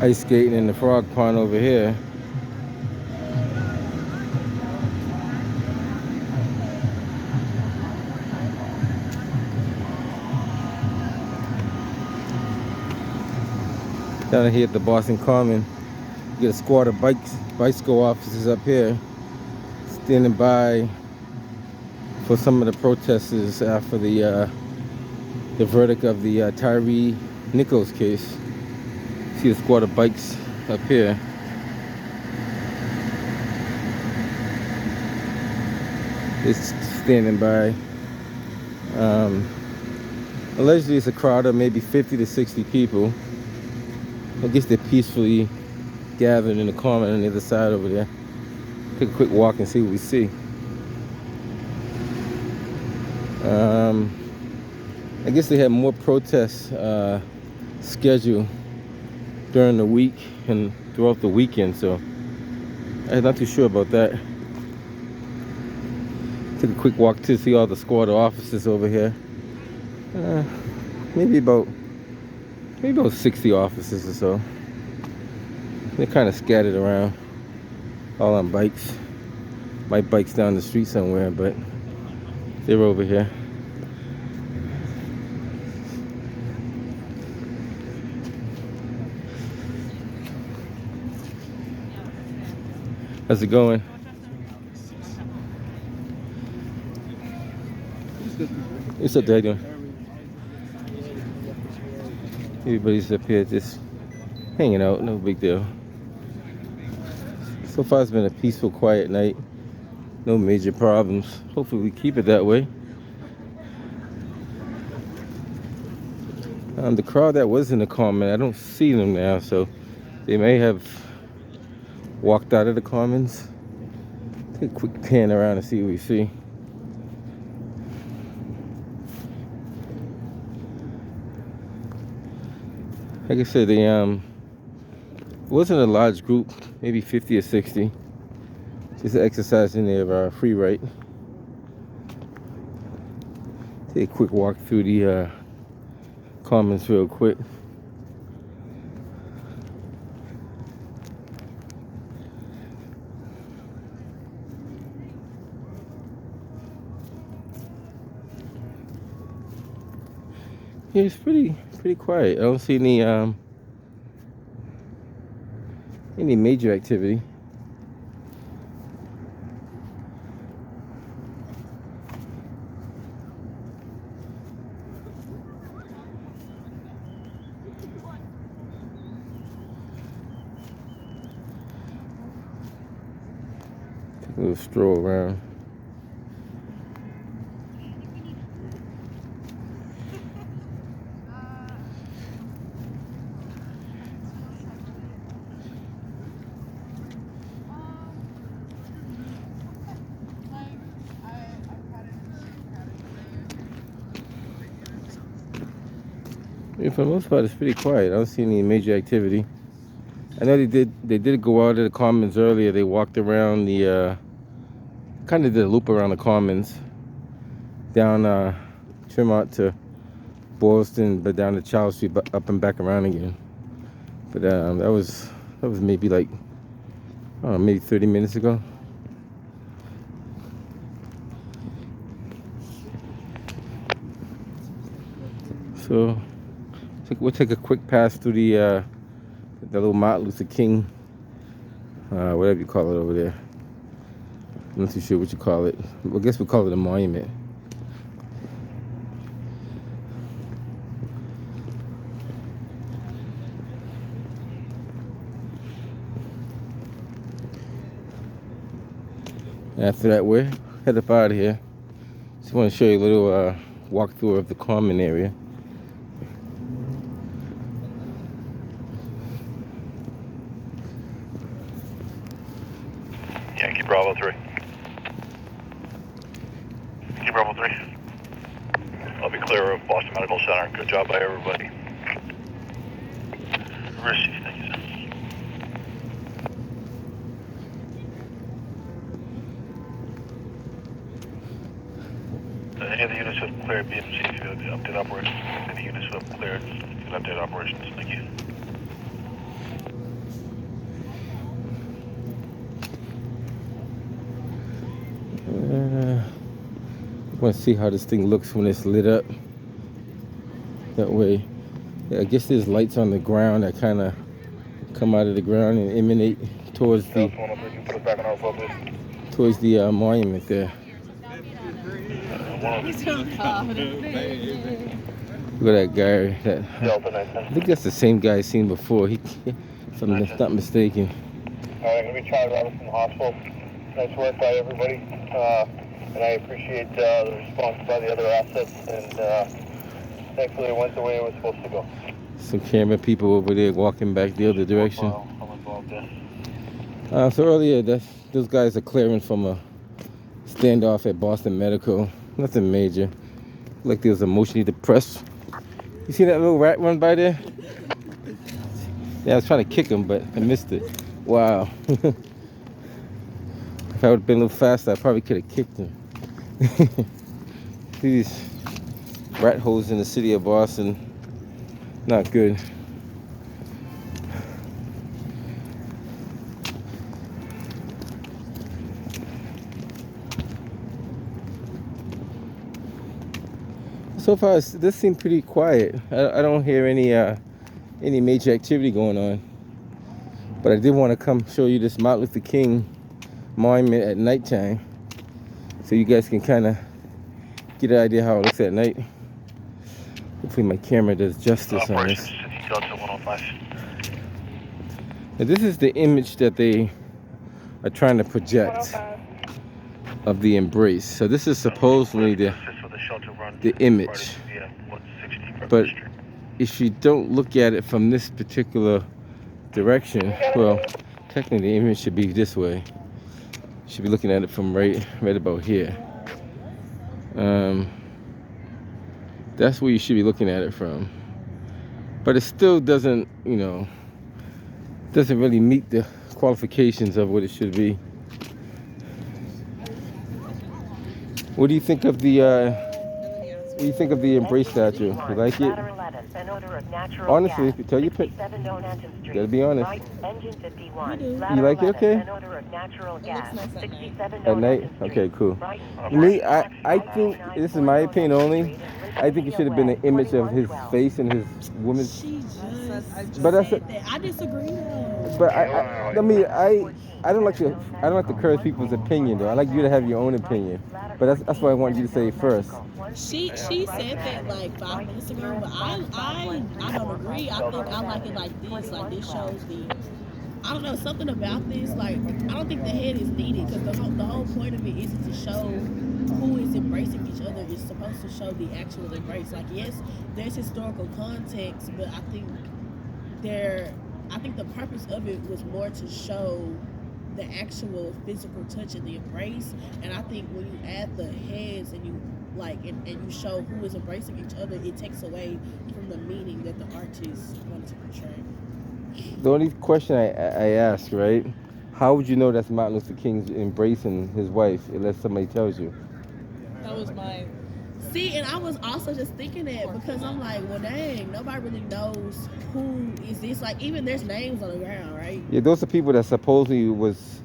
ice skating in the frog pond over here. Down here at the Boston Common, you get a squad of bicycle officers up here standing by for some of the protesters after the verdict of the Tyree Nichols case. See a squad of bikes up here. It's standing by. Allegedly, it's a crowd of maybe 50 to 60 people. I guess they're peacefully gathered in the common on the other side over there. Take a quick walk and see what we see. I guess they had more protests scheduled during the week and throughout the weekend, so I'm not too sure about that. Took a quick walk to see all the squad of officers over here. Maybe about 60 officers or so. They're kind of scattered around, all on bikes. My bike's down the street somewhere, but they're over here. How's it going? What's up, Dad? Everybody's up here just hanging out, no big deal. So far it's been a peaceful, quiet night. No major problems. Hopefully we keep it that way. The crowd that was in the common, I don't see them now, so they may have walked out of the commons. Take a quick pan around and see what we see. Like I said, it wasn't a large group, maybe 50 or 60. Just exercising their free right. Take a quick walk through the commons real quick. Yeah, it's pretty quiet. I don't see any major activity. Take a little stroll around. Yeah, for the most part, it's pretty quiet. I don't see any major activity. I know they did go out of the commons earlier. They walked around the kind of did a loop around the commons, down Tremont to Boylston, but down to Charles Street, but up and back around again. But that was maybe like, I don't know, maybe 30 minutes ago. So we'll take a quick pass through the little Martin Luther King, whatever you call it over there. I'm not too sure what you call it. I guess we'll call it a monument. After that, we're head up out of here. Just want to show you a little walkthrough of the common area. Yankee Bravo 3. Yankee Bravo 3. I'll be clear of Boston Medical Center. Good job by everybody. Received, thank you, sir. Any of the units have cleared BMC if you update operations. Any units who have cleared, you can update operations. Thank you. I want to see how this thing looks when it's lit up. That way, I guess there's lights on the ground that kind of come out of the ground and emanate towards the monument there. Look at that guy. I think that's the same guy I seen before. If I'm not mistaken. All right, let me try Robinson Hospital. Nice work by everybody, and I appreciate the response by the other assets, and thankfully it went the way it was supposed to go. Some camera people over there walking back the other direction. So earlier, those guys are clearing from a standoff at Boston Medical. Nothing major. Like there was emotionally depressed. You see that little rat run by there? Yeah, I was trying to kick him, but I missed it. Wow. If I would have been a little faster, I probably could have kicked him. See these rat holes in the city of Boston. Not good. So far, this seems pretty quiet. I don't hear any major activity going on. But I did want to come show you this Martin Luther King monument at nighttime, so you guys can kind of get an idea how it looks at night. Hopefully my camera does justice on this. Now, this is the image that they are trying to project of the embrace. So this is supposedly the image. But if you don't look at it from this particular direction, well, technically the image should be this way. You should be looking at it from right about here. That's where you should be looking at it from. But it still doesn't, doesn't really meet the qualifications of what it should be. What do you think of the Embrace statue? You like it? Honestly, tell your pick. You gotta be honest. You like it? Okay. At night? Okay, cool. Me, I think, this is my opinion only, I think it should have been an image of his face and his woman's. But I disagree. But I don't like to curse people's opinion though. I like you to have your own opinion. But that's what I wanted you to say first. She said that like 5 minutes ago, but I don't agree. I think I like it like this. Like this shows I don't know, something about this. Like I don't think the head is needed because the whole point of it isn't to show who is embracing each other. It's supposed to show the actual embrace. Like yes, there's historical context, but I think the purpose of it was more to show the actual physical touch and the embrace. And I think when you add the heads and you and you show who is embracing each other, it takes away from the meaning that the artist wanted to portray. The only question I ask, right? How would you know that's Martin Luther King's embracing his wife unless somebody tells you? That was mine. See, and I was also just thinking that because I'm like, well, dang, nobody really knows who is this. Like, even there's names on the ground, right? Yeah, those are people that supposedly was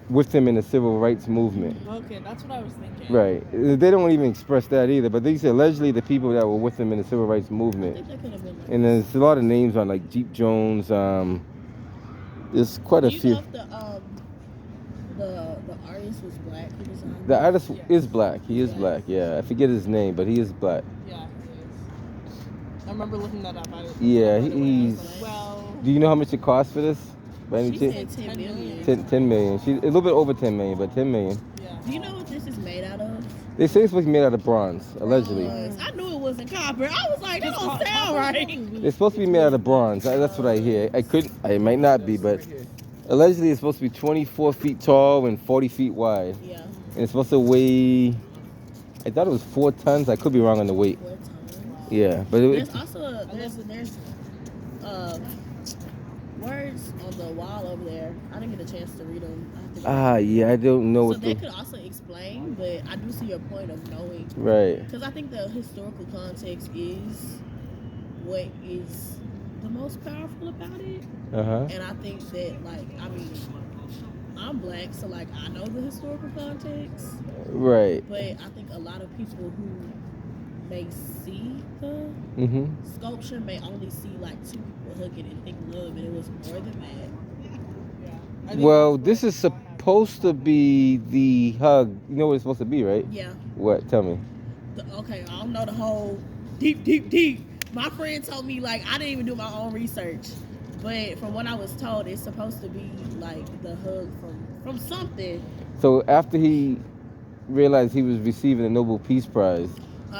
with him in the civil rights movement. Okay, that's what I was thinking. Right. They don't even express that either, but these are allegedly the people that were with him in the civil rights movement. I think that could have been like and there's a lot of names on like Jeep Jones. There's quite a few. Know if the artist was black? The artist is black. He is black. Yeah, I forget his name, but he is black. Yeah, he is. I remember looking that up. Yeah, he's. Well, do you know how much it costs for this? She said 10 million. 10 million. She's a little bit over 10 million, but 10 million. Yeah. Do you know what this is made out of? They say it's supposed to be made out of bronze, allegedly. I knew it wasn't copper. I was like, that don't sound right. It's supposed to be made out of bronze. That's what I hear. It might not be, but allegedly it's supposed to be 24 feet tall and 40 feet wide. Yeah. And it's supposed to weigh, I thought it was 4 tons. I could be wrong on the weight. 4 tons? Yeah. But there's also, there's words on the wall over there. I didn't get a chance to read them. Yeah, I don't know so that could also explain, but I do see your point of knowing. Right. Because I think the historical context is what is the most powerful about it. Uh-huh. And I think that, I'm black, so like I know the historical context, Right. but I think a lot of people who may see the Mm-hmm. sculpture may only see like two people hugging and think love, and it was more than that. I think Well, that's this is supposed to be the hug. You know what it's supposed to be, right? Yeah. What? Tell me. Okay, I don't know the whole deep. My friend told me like I didn't even do my own research, but from what I was told, it's supposed to be like the hug from something. So after he realized he was receiving the Nobel Peace Prize,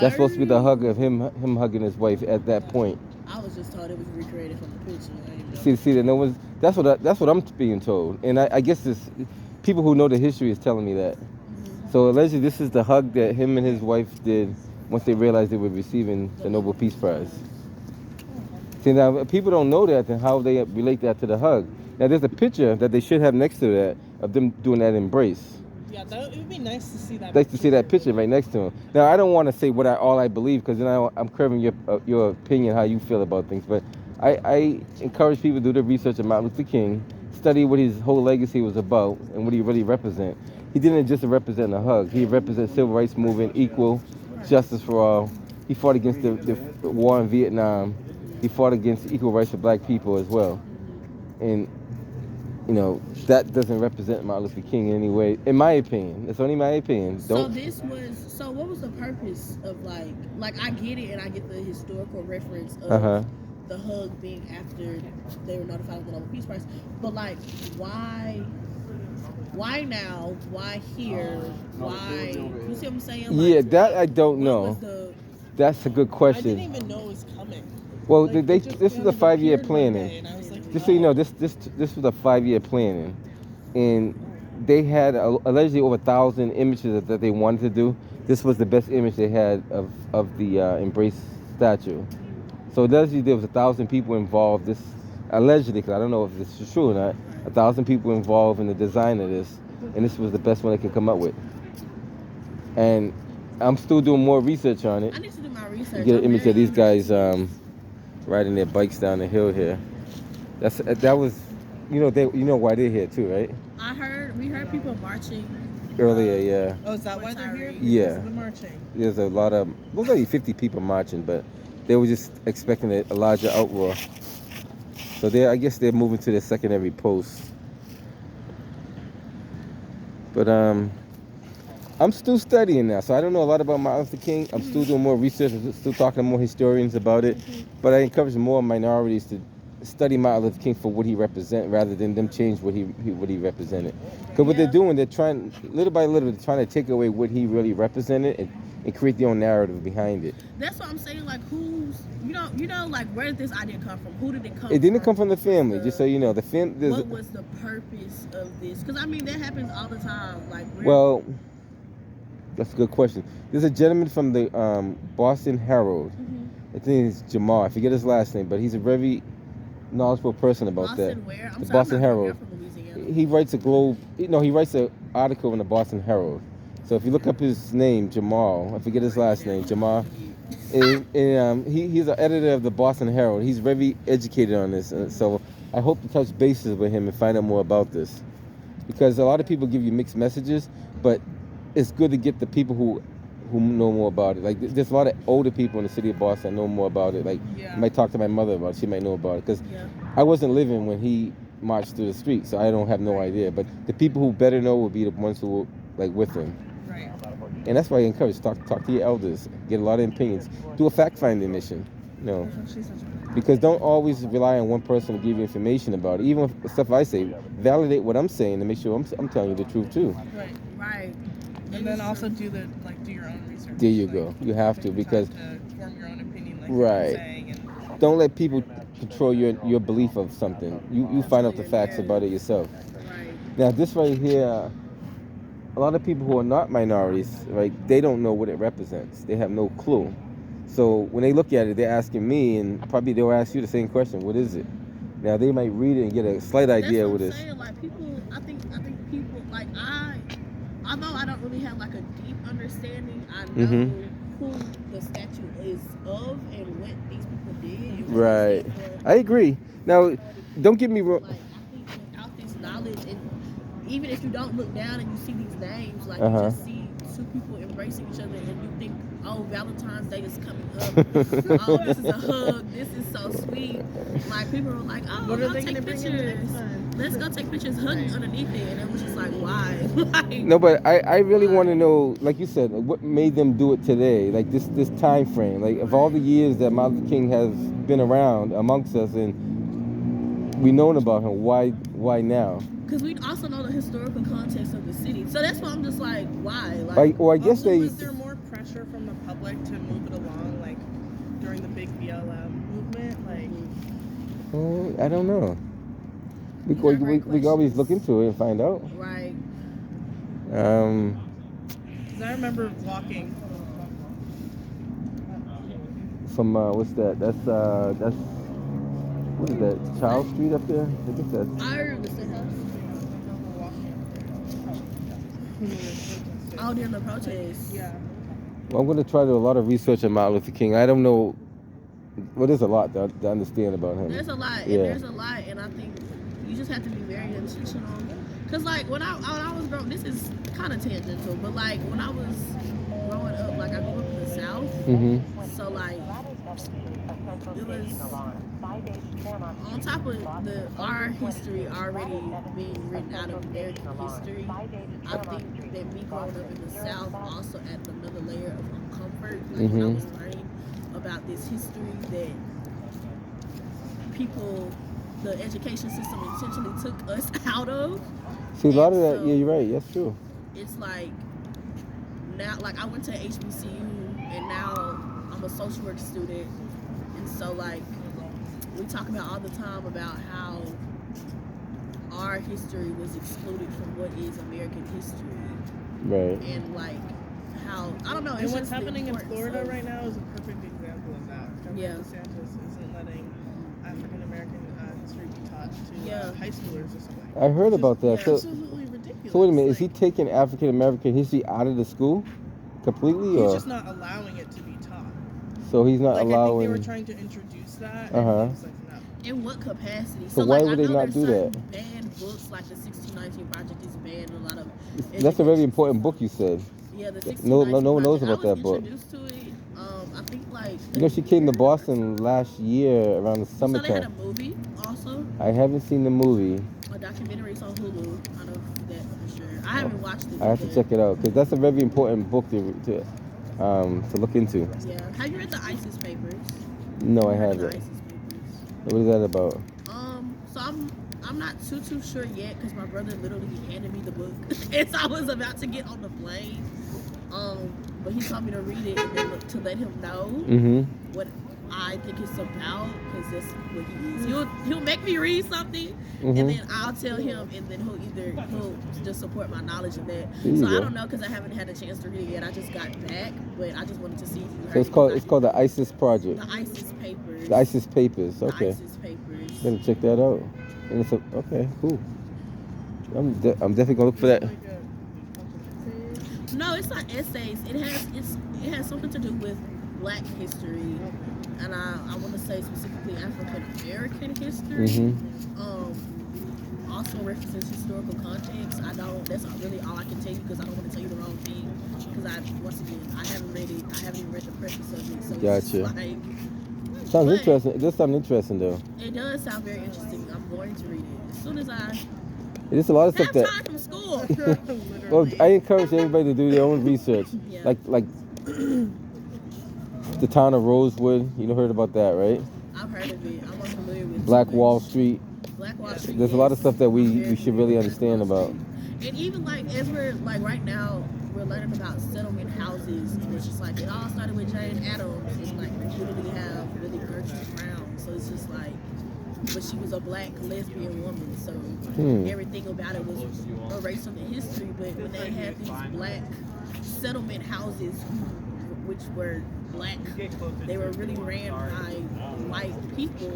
that's supposed to be the hug of him hugging his wife at that point. I was just told it was recreated from the picture. I didn't know. See that no one's. That's what I'm being told, and I guess this people who know the history is telling me that. So allegedly, this is the hug that him and his wife did once they realized they were receiving the Nobel Peace Prize. See, now if people don't know that, then how they relate that to the hug? Now there's a picture that they should have next to that of them doing that embrace. Yeah, it would be nice to see that. Nice to see that picture right next to him. Now I don't want to say all I believe because then I'm curving your opinion how you feel about things, but I encourage people to do the research of Martin Luther King, study what his whole legacy was about and what he really represent. He didn't just represent a hug. He represented civil rights movement, equal justice for all. He fought against the war in Vietnam. He fought against equal rights for black people as well. And, you know, that doesn't represent Martin Luther King in any way, in my opinion. It's only my opinion. So what was the purpose of like I get it and I get the historical reference of the hug being after they were notified of the Nobel Peace Prize, but like why now? Why here? Why? You see what I'm saying? Like, yeah, that I don't know. That's a good question. I didn't even know it was coming. Well, Like, this was a 5-year planning. And I was like, Just so you know, this was a 5-year planning, and they had allegedly over 1,000 images that they wanted to do. This was the best image they had of the embrace statue. So allegedly there was 1,000 people involved. This allegedly, because I don't know if this is true or not, 1,000 people involved in the design of this, and this was the best one they could come up with. And I'm still doing more research on it. I need to do my research. Get an image of these guys riding their bikes down the hill here. That was, you know why they're here too, right? We heard people marching Earlier, yeah. oh, is that why they're here? Yeah. Because of the marching. There's a lot of, well, maybe 50 people marching, but they were just expecting a larger outroar. So I guess they're moving to their secondary post. But I'm still studying now, so I don't know a lot about Martin Luther King. I'm still doing more research, I'm still talking to more historians about it. But I encourage more minorities to study Martin Luther King for what he represents rather than them change what he represented. Because what they're doing, they're trying, little by little, they're trying to take away what he really represented and create their own narrative behind it. That's what I'm saying. Like, who's, you know, like, where did this idea come from? Who did it come from? It didn't come from the family, just so you know. What was the purpose of this? Because, I mean, that happens all the time. Like, well, that's a good question. There's a gentleman from the Boston Herald. I think it's Jamal. I forget his last name, but he's a very knowledgeable person about Boston that. Where? The Boston Herald. From Louisiana. He writes he writes an article in the Boston Herald. So if you look up his name, Jamal, I forget his last name, Jamal, and he's an editor of the Boston Herald. He's very educated on this, so I hope to touch bases with him and find out more about this, because a lot of people give you mixed messages, but it's good to get the people who know more about it. Like, there's a lot of older people in the city of Boston that know more about it. Like, I might talk to my mother about it. She might know about it, because I wasn't living when he marched through the street, so I don't have no idea. But the people who better know will be the ones who were, like, with him. Right. And that's why I encourage, talk to your elders, get a lot of opinions, do a fact-finding mission, you know, because don't always rely on one person to give you information about it. Even if stuff I say, validate what I'm saying to make sure I'm telling you the truth too. Right. And then also do your own research. There you go. You have to, because to form your own opinion, like right. you're saying, and don't let people control your belief of something. You find out the facts about it yourself. Right. Now this right here, a lot of people who are not minorities, right, they don't know what it represents. They have no clue. So when they look at it, they're asking me, and probably they'll ask you the same question, what is it? Now they might read it and get a slight idea That's what it I'm is. saying. Like, people, I think people, like, although I don't really have like a deep understanding, I know who the statue is of and what these people did. And what Right. they did for, I agree. Now, don't get me wrong. like, I think without this knowledge, and even if you don't look down and you see these names, like you just see two people embracing each other, and you think, oh, Valentine's Day is coming up. Oh, this is a hug. This is so sweet. Like people were like, oh, What are go they take gonna bring in the pictures. next time? Let's go take pictures hugging underneath it, and it was just like, why? Like, No, but I really want to know, like you said, what made them do it today? Like this time frame. Like of all the years that Martin Luther King has been around amongst us, and we known about him, why now? because we also know the historical context of the city, so that's why I'm just like, why? Like, Or I guess Also, they. was there more pressure from the public to move it along, like during the big BLM movement? Like, I don't know. We These are great can always questions. look into it and find out. right? 'cause I remember walking. From what's that? That's what is that? Charles Street up there? I think that's. I remember the State House. Oh, during the protests. Yeah. Well, I'm going to try to do a lot of research on Martin Luther King. I don't know. Well, there's a lot to understand about him. There's a lot, Yeah. and there's a lot, and I think you just have to be very intentional. Cause like when I was growing, this is kind of tangential, but like when I was growing up, like I grew up in the South, Mm-hmm. so like it was on top of our history already being written out of American history. I think that me growing up in the South also added another layer of uncomfort. Like when I was learning about this history that people, the education system intentionally took us out of. See, a lot of And that. so Yeah, you're right. That's true. it's like now, like I went to HBCU and now I'm a social work student, and so like we talk about all the time about how our history was excluded from what is American history, Right. and like how I don't know. And It's what's just the happening in importance Florida of- right now is a perfect example of that. Governor Yeah. DeSantis isn't letting African American history be taught to Yeah. high schoolers or something. I heard Which is about that. So, absolutely ridiculous. so wait a minute. Is he Like, taking African American history out of the school completely, He's or just not allowing it to be taught. so he's not Like I think they allowing? were trying to introduce that. Uh-huh. And he was like, no. in what capacity? So like, why would I they know not there's do certain that? Banned books like the 1619 Project is banned. A lot of That's a very education important system. book you said. Yeah, the No 1619 one knows Project. about that book. I was introduced to it. I think like You know, she came to Boston last year around the So they had a summertime. movie also, I haven't seen the movie. a documentary. It's on Hulu. I know that for sure. I haven't watched it. I have to but- check it out because that's a very important book to look into. Yeah. Have you read the ISIS papers? No, I Heard of the haven't. ISIS papers. What is that about? So I'm not too sure yet because my brother literally handed me the book as I was about to get on the plane. But he told me to read it and then to let him know Mm-hmm. what I think it's about because that's what he is. He'll make me read something Mhm. and then I'll tell him and then he'll just support my knowledge of that. There you So I go. don't know because I haven't had a chance to read it yet. I just got back, but I just wanted to see if you heard. So it's called the ISIS Project. the ISIS papers. The ISIS Papers. The Okay. ISIS papers. Gotta check that out. And it's okay, cool. I'm definitely gonna look for that. Like a, No, it's not essays. It has something to do with Black history, and I want to say specifically African American history. Mm-hmm. Also references historical context. That's not really all I can tell you because I don't want to tell you the wrong thing. Because I haven't read it. I haven't even read the preface of it. So it's Gotcha. just like Sounds But- interesting. It does sound interesting though. it does sound very interesting. I'm going to read it as soon as I There's a lot of stuff have that. time from school. literally. Well, I encourage everybody to do their own research. Yeah. Like the town of Rosewood. You know, heard about that, right? I've heard of it. I'm unfamiliar with Black too Wall much. Street. Black Wall Street. There's a lot of yes. stuff that I'm we very should really familiar with understand Black Wall about. Street. And even like as we're like right now, we're learning about settlement houses, and it's just like it all started with Jane Addams, and like we literally have really Gertrude Brown. So it's just like, but she was a Black lesbian woman, so everything about it was erased from the history. But when they had these Black settlement houses, which were Black, they were really ran by white people,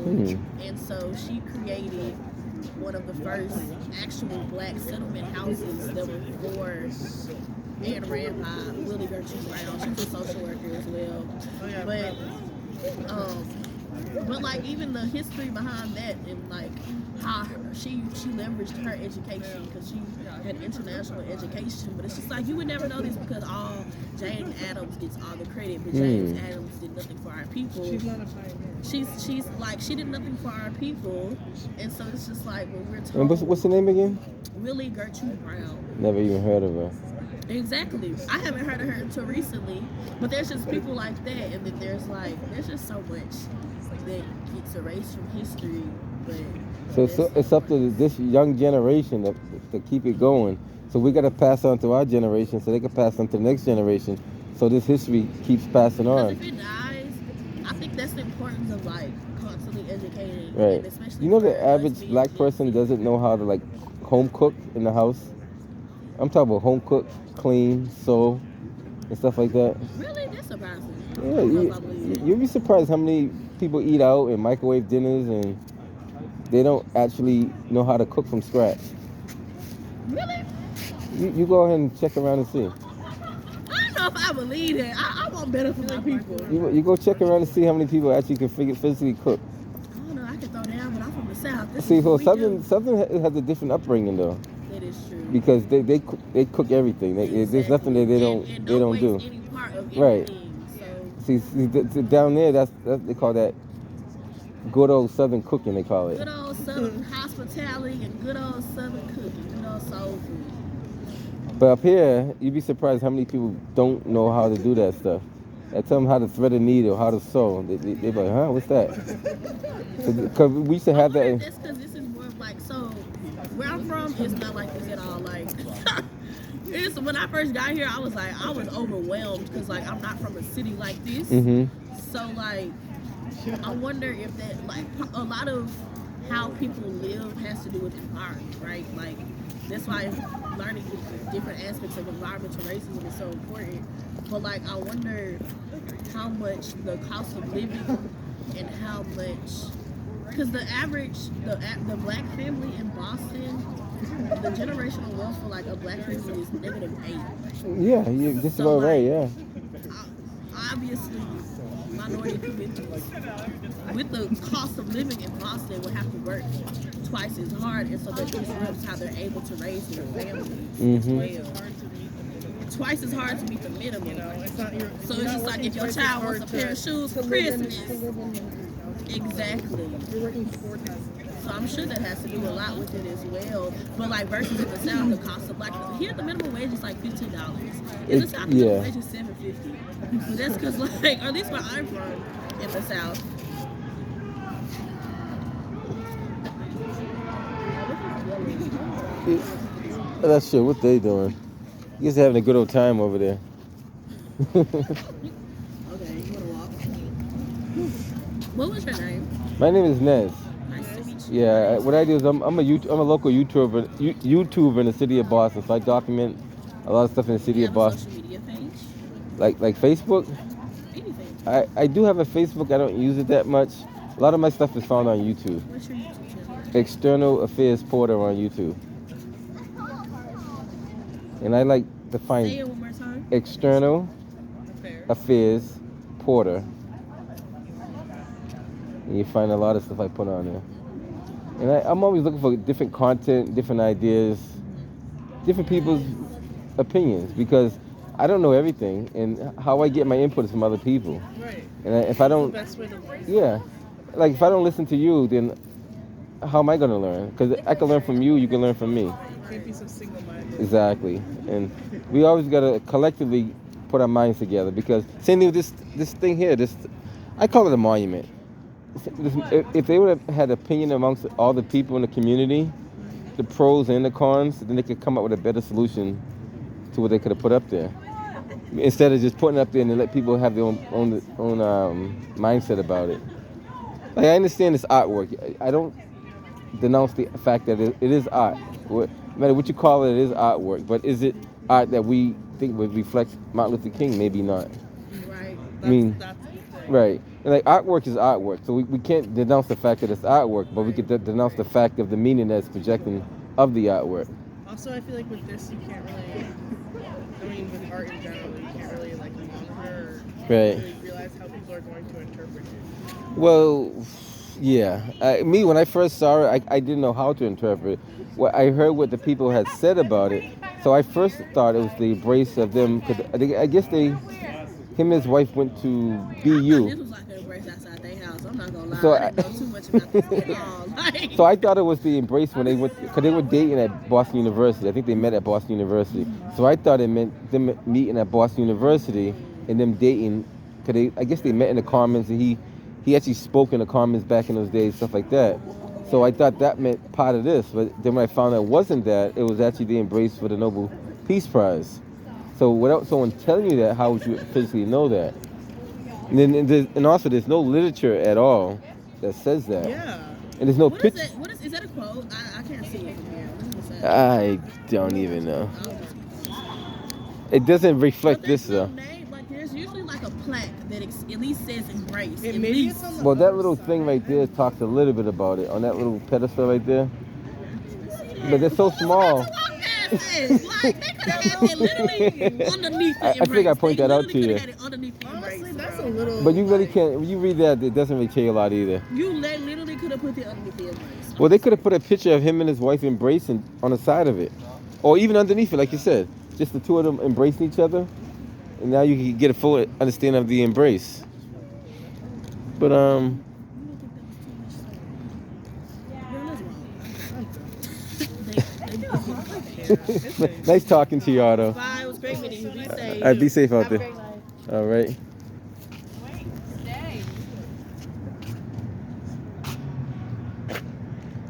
and so she created one of the first actual Black settlement houses that were for and ran by Willie Gertrude Brown. She was a social worker as well. Oh, yeah, But But like even the history behind that and like how she leveraged her education because she had international education. But it's just like you would never know this because all Jane Addams gets all the credit, but James Adams did nothing for our people. She's not a pioneer. She's like she did nothing for our people, and so it's just like when we're And told. what's the name again? Willie Gertrude Brown. Never even heard of her. Exactly. I haven't heard of her until recently, but there's just people like that, and then there's just so much that gets erased from history. But So it's up to this young generation to keep it going. So we got to pass on to our generation so they can pass on to the next generation. So this history keeps passing because on. if it dies, I think that's the importance of like constantly educating, Right. and especially You know for the us average being black Gen person Z. doesn't know how to like home cook in the house. I'm talking about home cook, clean, sew, and stuff like that. Really, that's surprising. Yeah, Because I believe you'd be surprised how many people eat out and microwave dinners and they don't actually know how to cook from scratch. really. You go ahead and check around and see. I don't know if I believe that. I want better for my people. You go check around and see how many people actually can physically cook. I don't know. I can throw down, but I'm from the South. This See, is so what we do. Southern has a different upbringing though, That is true. because they cook everything. There's nothing that they don't waste do. any part of Right. anything. So See, down there, that's they call that good old Southern cooking. They call it. good old Southern hospitality and good old Southern cooking, good old soul food. But up here, you'd be surprised how many people don't know how to do that stuff. I tell them how to thread a needle, how to sew. They're like, huh, what's that? Because we used to have I wonder that. if that's because this is more of like, so where I'm from, it's not like this at all. Like, it's when I first got here, I was overwhelmed because like I'm not from a city like this. Mm-hmm. So like, I wonder if that like a lot of how people live has to do with environment, right? Like that's why learning different aspects of environmental racism is so important. But like, I wonder how much the cost of living and how much, because the black family in Boston, the generational wealth for like a black family is -8. Yeah, you're just So, about right. Yeah. Obviously, minority communities with the cost of living in Boston will have to work twice as hard, and so that disrupts how they're able to raise their families as well. Twice as hard to meet the minimum. You know, it's not your. So you're it's not just like working if your twice as child hard wants a pair of shoes for to live in- Christmas. to live in- Exactly. You're working 4 times. So I'm sure that has to do a lot with it as well. But like versus in the South, the cost of like here the minimum wage is like $15. In the South, the minimum wage is $7.50. But that's because like, or at least where I'm from in the South. That's shit. What they doing? You guys having a good old time over there. Okay, you wanna walk? What was your name? My name is Nez. Nice to meet you. Yeah, what I do is I'm a local YouTuber in the city of Boston. So I document a lot of stuff in the Do city you of have a Boston. social media page? Like Facebook. Anything. I do have a Facebook. I don't use it that much. A lot of my stuff is found on YouTube. What's your YouTube channel? External Affairs Porter on YouTube. And I like to Say find it one more time. External Fair. Affairs Porter. And you find a lot of stuff I put on there. And I'm always looking for different content, different ideas, different people's opinions, because I don't know everything, and how I get my input is from other people. Right. And if I The don't, best way to learn. yeah, like if I don't listen to you, then how am I going to learn? Because I can learn from you, you can learn from me. You can't be so single-minded. Exactly. And we always got to collectively put our minds together, because same thing with this thing here, I call it a monument. If they would have had opinion amongst all the people in the community, the pros and the cons, then they could come up with a better solution to what they could have put up there. Instead of just putting it up there and let people have their own mindset about it. Like, I understand it's artwork. I don't denounce the fact that it is art. No matter what you call it, it is artwork. But is it art that we think would reflect Martin Luther King? Maybe not. Right. That's the thing. Right. And like, artwork is artwork. So we can't denounce the fact that it's artwork, but we could denounce the fact of the meaning that's projecting of the artwork. Also, I feel like with this, you can't really. I mean, with art in general, you can't really like monitor or Right. really realize how people are are going to interpret it. Well, yeah. Me, when I first saw it, I didn't know how to interpret it. Well, I heard what the people had said about it, so I first thought it was the embrace of them. Cause I guess him and his wife went to I thought BU. this was like an embrace outside their house. I'm not gonna lie. So I didn't know too much about this at all. Like, So I thought it was the embrace when they went, because they were dating at Boston University. I think they met at Boston University. So I thought it meant them meeting at Boston University and them dating, because I guess they met in the Commons, and he actually spoke in the Commons back in those days, stuff like that. So I thought that meant part of this, but then when I found out it wasn't that, it was actually the embrace for the Nobel Peace Prize. So without someone telling you that, how would you physically know that? And then and also there's no literature at all that says that. Yeah. And there's no what is picture. it? What is that a quote? I can't see it from here. What is it? I don't even know. It doesn't reflect But this there's no though. name. Like there's usually like a plaque that at least says embrace. And At maybe least. it's on the Well, that other little side. thing right there talks a little bit about it on that little pedestal right there. But they're so small. Like they could have had it literally underneath the I think I embrace. point They that out to literally you. could have had it underneath the Honestly, embrace, that's a bro. little. But you really like, can't. When you read that, it doesn't really tell you a lot either. You literally could have put it underneath the embrace. Well, they could have put a picture of him and his wife embracing on the side of it, or even underneath it, like you said, just the two of them embracing each other, and now you can get a full understanding of the embrace. But nice talking to you, Otto. Bye. It was great meeting you. Be safe. All right, be safe out there. All right.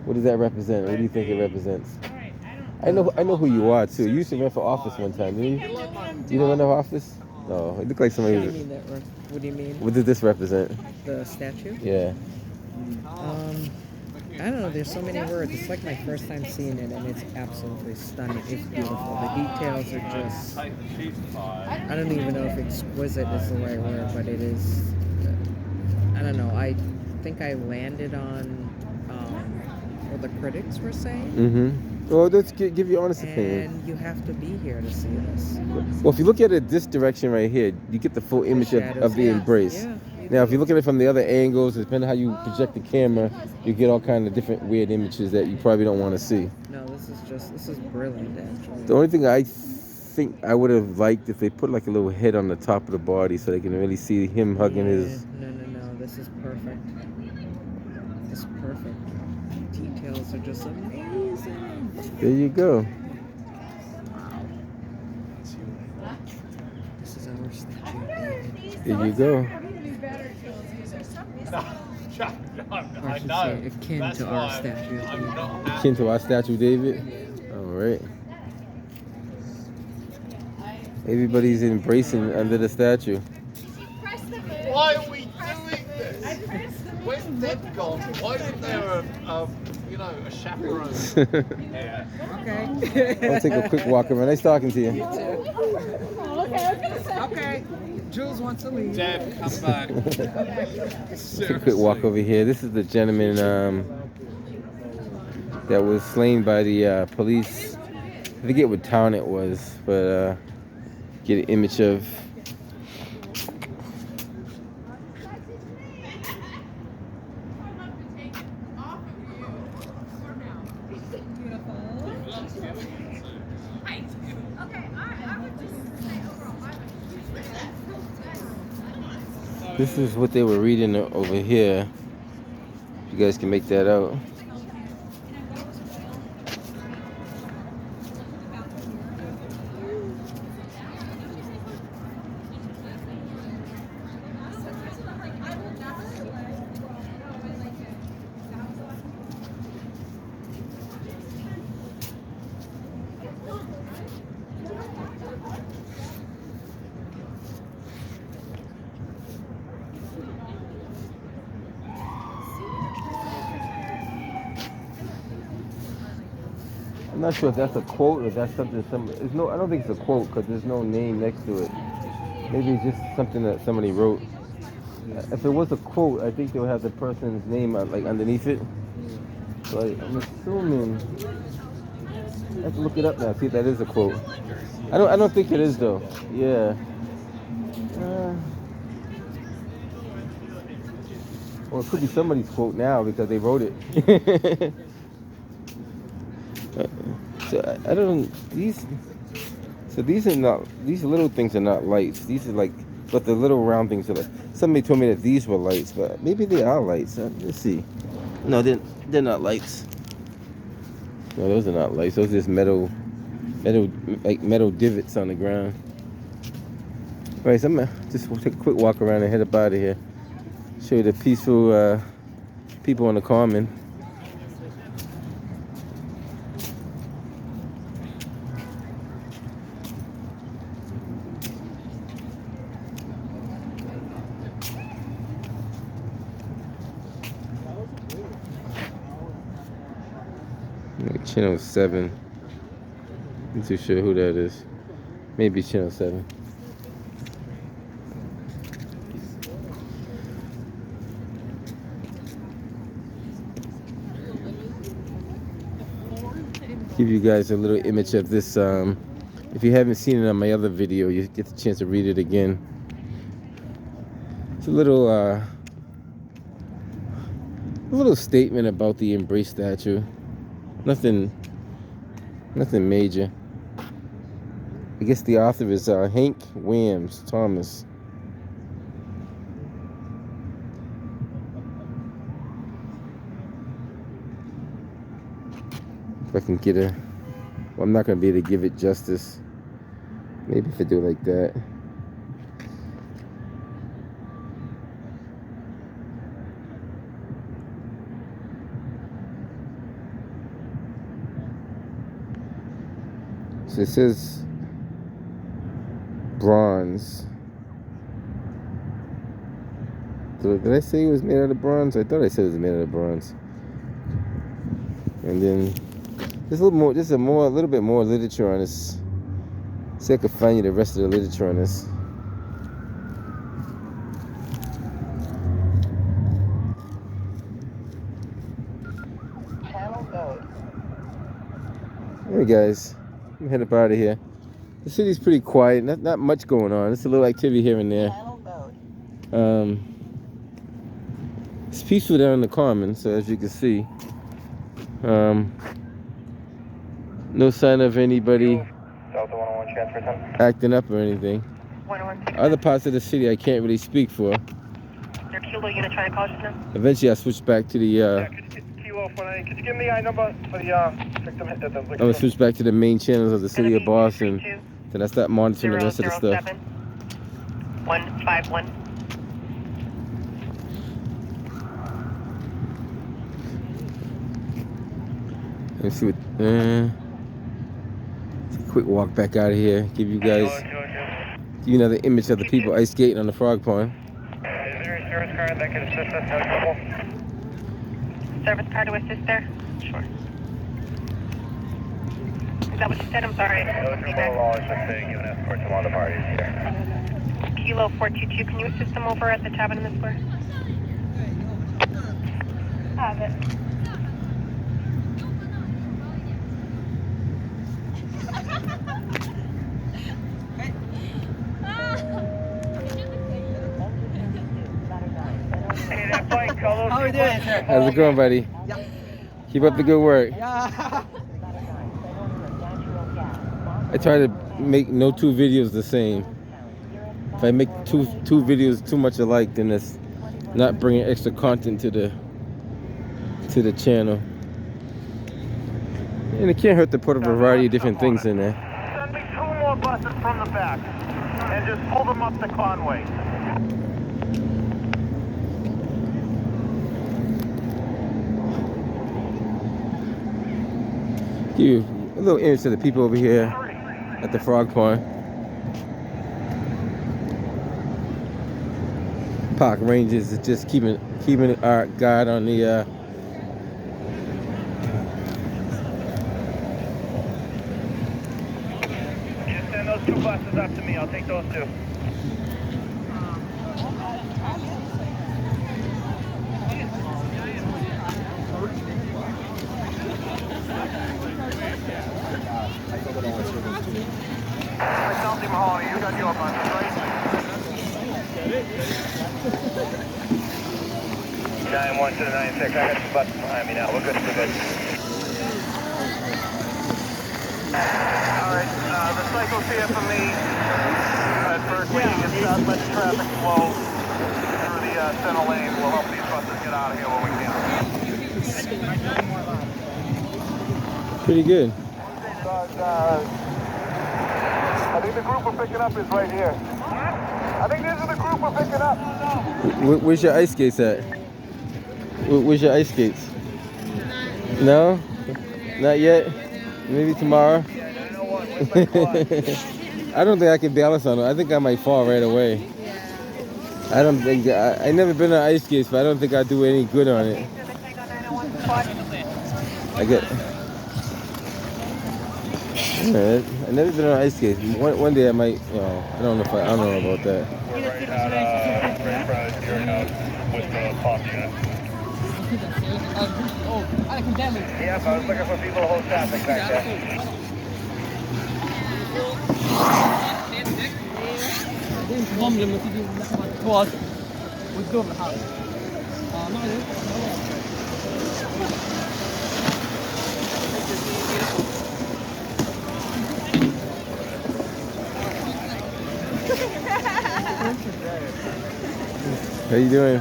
What does that represent? What do you think it represents? I know who you are too. You used to run for office one time, didn't you? You didn't run for office? No, it looked like somebody. What do you mean what do you mean? What does this represent? The statue? Yeah. I don't know. There's so many words. It's like my first time seeing it, and it's absolutely stunning. It's beautiful. The details are just. I don't even know if exquisite is the right word, but it is. I don't know. I think I landed on what the critics were saying. Mm-hmm. Well, let's give you honest opinion. And you have to be here to see this. Well, if you look at it this direction right here, you get the full image of the embrace. Yeah. Now, if you look at it from the other angles, depending on how you project the camera, you get all kind of different weird images that you probably don't want to see. No, this is brilliant, actually. The only thing I think I would have liked if they put like a little head on the top of the body so they can really see him hugging his. No. This is perfect. It's perfect. Details are just amazing. There you go. This is our statue. There you go. Or I should say, akin to our statue. Akin to our statue, David. All right. Everybody's embracing under the statue. Why are we doing this? Where's Deb gone? Why isn't there a chaperone? Yeah. Okay. I'll take a quick walk around. Nice talking to you. Okay. Jules wants to leave. Deb, come back. Take a quick walk over here. This is the gentleman that was slain by the police. I forget what town it was, but get an image of. This is what they were reading over here. You guys can make that out. I'm not sure if that's a quote or if that's something. I don't think it's a quote because there's no name next to it. Maybe it's just something that somebody wrote. If it was a quote, I think they would have the person's name like underneath it. So I'm assuming. I have to look it up now. See if that is a quote. I don't think it is though. Yeah. Or it could be somebody's quote now because they wrote it. So I don't these. So these are not, these little things are not lights. These are like, but the little round things are like, somebody told me that these were lights, but maybe they are lights. Let's see. No, they're not lights. No, those are not lights. Those are just metal divots on the ground. All right, so I'm gonna just take a quick walk around and head up out of here. Show you the peaceful people on the common. Channel 7. I'm too sure who that is. Maybe Channel 7. Give you guys a little image of this. If you haven't seen it on my other video, you get the chance to read it again. It's a little statement about the Embrace statue. Nothing major. I guess the author is Hank Williams Thomas. If I can get well, I'm not going to be able to give it justice. Maybe if I do it like that. So it says bronze. Did I say it was made out of bronze? I thought I said it was made out of bronze. And then there's a little bit more literature on this. See if I can find you the rest of the literature on this. Hey guys, I'm heading up out of here. The city's pretty quiet, not much going on. There's a little activity here and there. It's peaceful down in the common, so as you can see. No sign of anybody acting up or anything. Other parts of the city I can't really speak for. Eventually I switch back to the could you give me the number for the victim hit that I'm gonna switch back to the main channels of the city of Boston. Then I start monitoring the rest of the stuff. 151. Let's see what. Quick walk back out of here. Give you another image of the people ice skating on the frog pond. Is there a service car that can assist us? Service car to assist there? Sure. Is that what you said? I'm sorry. Giving escort to all the parties here. Kilo 422, can you assist them over at the tavern in the square? Have it. How are we doing, sir? How's it going, buddy? Yeah. Keep up the good work. Yeah. I try to make no two videos the same. If I make two videos too much alike, then it's not bringing extra content to the channel. And it can't hurt to put a variety of different things in there. Send me 2 more buses from the back and just pull them up to Conway. Give you a little image of the people over here at the frog pond. Park rangers is just keeping our guard on the Just send those 2 buses up to me. I'll take those 2. Chelsea Mahoney, you got your buses, right? 9-1 to the 96. I got two buses behind me now. We're good. We're good. Alright, the cycle's here for me at Berkeley. It's let traffic flow through the center lane. We'll help these buses get out of here when we can. Pretty good. I think the group we're picking up is right here. I think this is the group we're picking up. Where's your ice skates at? Where's your ice skates? No? Not yet? Maybe tomorrow? I don't think I can balance on it. I think I might fall right away. I don't think, I never been on ice skates, but I don't think I'd do any good on it. I get... Yeah, I never been on ice skates. One day I might, you know, I don't know about that. We're right out right in front of your house with the pop unit. Yep, I was looking for people to hold traffic back there. How you doing?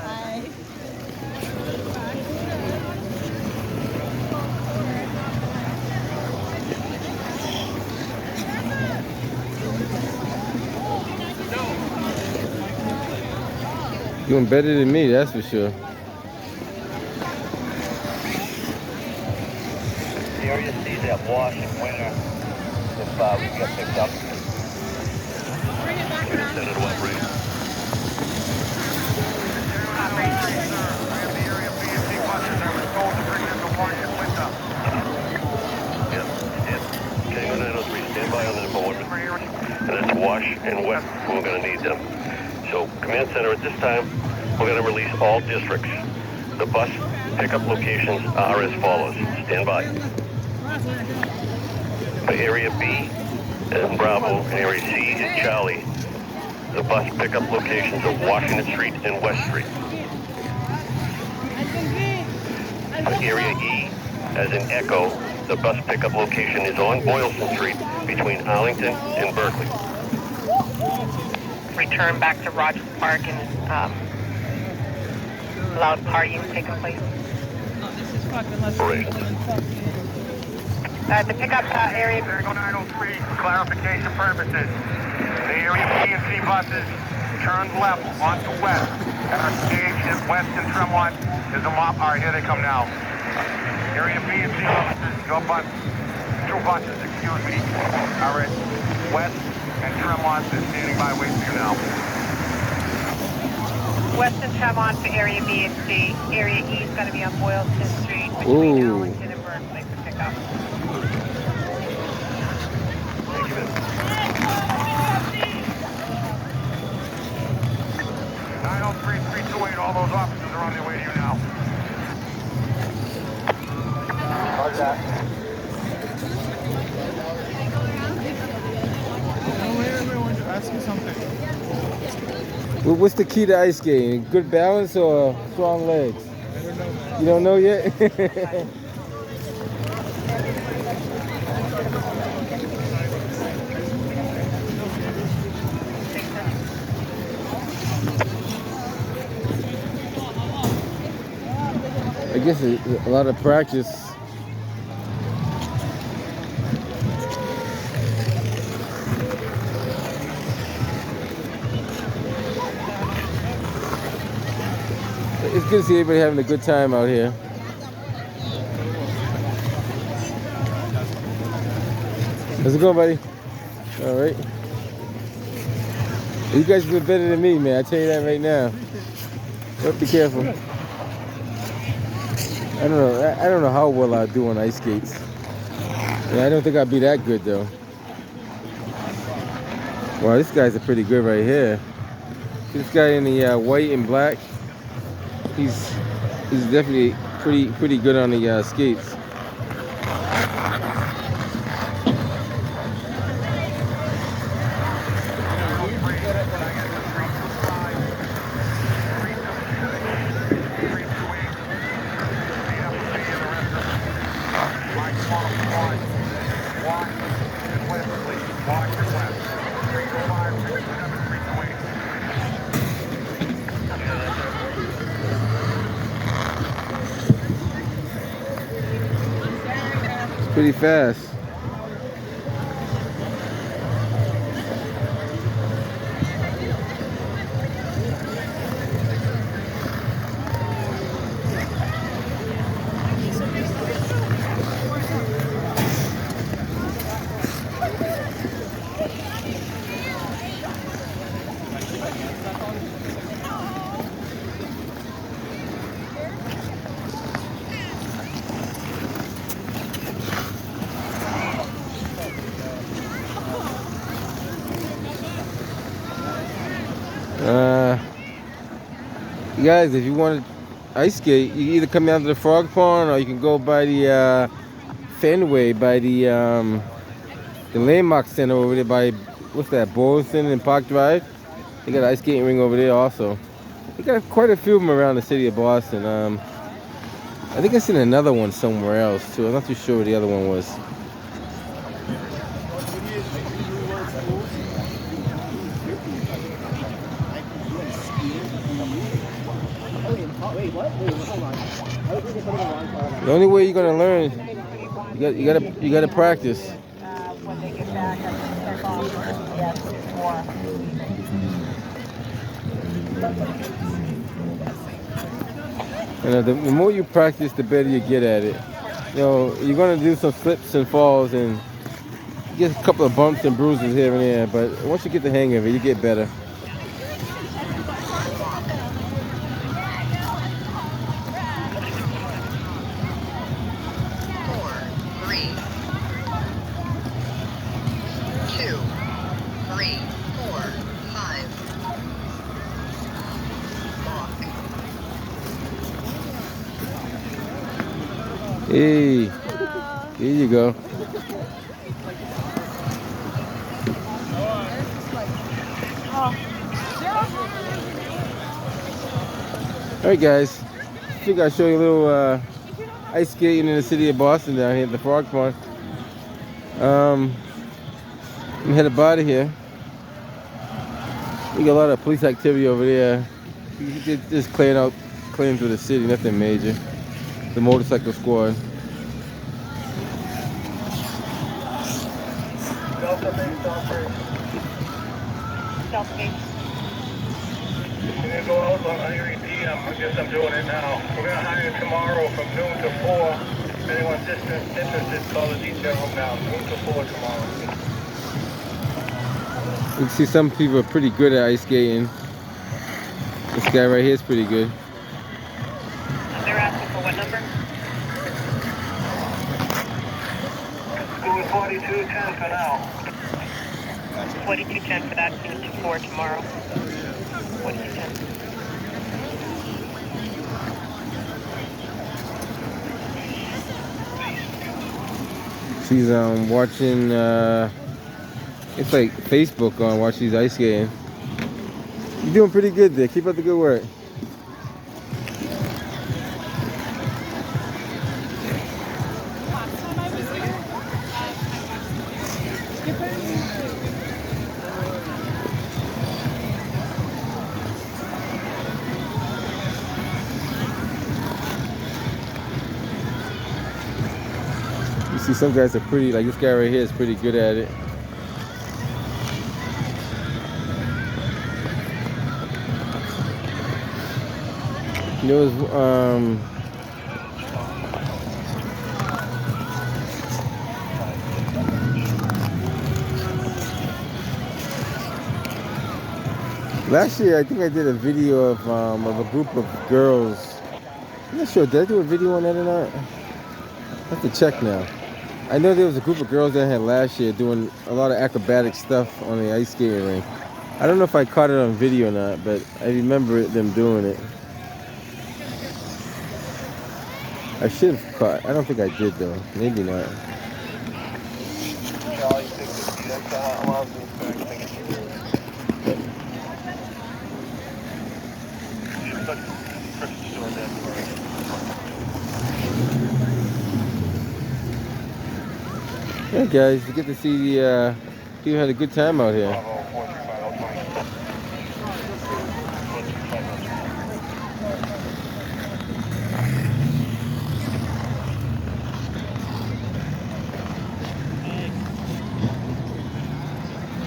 Doing better than me, that's for sure. The area sees that wash in winter if we get picked up. Set it up, Ray. Stand by on the number 1. And that's Wash and West. We're going to need them. So, Command Center, at this time, we're going to release all districts. The bus pickup locations are as follows. Stand by. For Area B and Bravo, and Area C and Charlie, the bus pickup locations are Washington Street and West Street. For Area E, as in Echo, the bus pickup location is on Boylston Street between Arlington and Berkeley. Return back to Rogers Park and allowed partying to take place. Great. The pickup area. 903, for clarification purposes. The Area B and C buses turn left onto West. And are staged at West and Tremont. There's a mop. All right, here they come now. Area B and C buses, your bus, 2 buses, excuse me, are at West and Tremont. They're standing by waiting for you now. West and Tremont for Area B and C. Area E is going to be on Boylston Street between Arlington and Berkeley for pickup. Thank you, miss. 903, 328, all those officers are on their way to you now. How's that? Ask you something. What's the key to ice skating? Good balance or strong legs? I don't know, man. You don't know yet? I guess a lot of practice. It's good to see everybody having a good time out here. How's it going, buddy? All right. You guys have been better than me, man. I tell you that right now. But be careful. I don't know how well I'll do on ice skates. Yeah, I don't think I'll be that good though. Wow, this guy's a pretty good right here. This guy in the white and black. He's definitely pretty good on the skates. pretty fast. You guys, if you want to ice skate, you can either come down to the Frog Pond or you can go by the Fenway, by the Landmark Center over there by, what's that, Boylston and Park Drive. They got an ice skating ring over there also. They got quite a few of them around the city of Boston. I think I seen another one somewhere else too. I'm not too sure where the other one was. The only way you're gonna learn, you gotta practice. When they get back, I think they're off. Yes, more. And the more you practice, the better you get at it. You know, you're gonna do some slips and falls and get a couple of bumps and bruises here and there, but once you get the hang of it, you get better. Hey, here you go. Alright guys, I think I'll show you a little ice skating in the city of Boston down here at the Frog Pond. I'm headed out of here. We got a lot of police activity over there. Just clearing through the city, nothing major. The motorcycle squad. Delta Base. We're gonna go out on 8 p.m. I guess I'm doing it now. We're gonna hire tomorrow from noon to 4. If anyone's interested, call the detail room now. Noon to 4 tomorrow. You can see some people are pretty good at ice skating. This guy right here is pretty good. They're asking for what number? School 4210 for now. 4210 for that, noon to 4 tomorrow. 4210. She's watching, it's like Facebook on watch these ice skating. You're doing pretty good there. Keep up the good work. You see some guys are pretty, like this guy right here is pretty good at it. There was last year I think I did a video of a group of girls. I'm not sure, did I do a video on that or not? I have to check now. I know there was a group of girls that I had last year doing a lot of acrobatic stuff on the ice skating rink. I don't know if I caught it on video or not, but I remember them doing it. I should have caught. I don't think I did though. Maybe not. Yeah, guys, you get to see the people had a good time out here.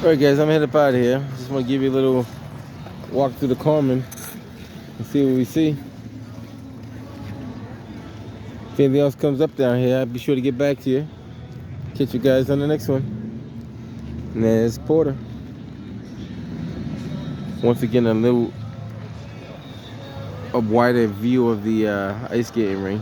Alright guys, I'm headed up out of here. Just want to give you a little walk through the Carmen and see what we see. If anything else comes up down here, I'll be sure to get back to you. Catch you guys on the next one. And there's Porter. Once again, a wider view of the ice skating ring.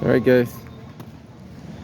All right, guys.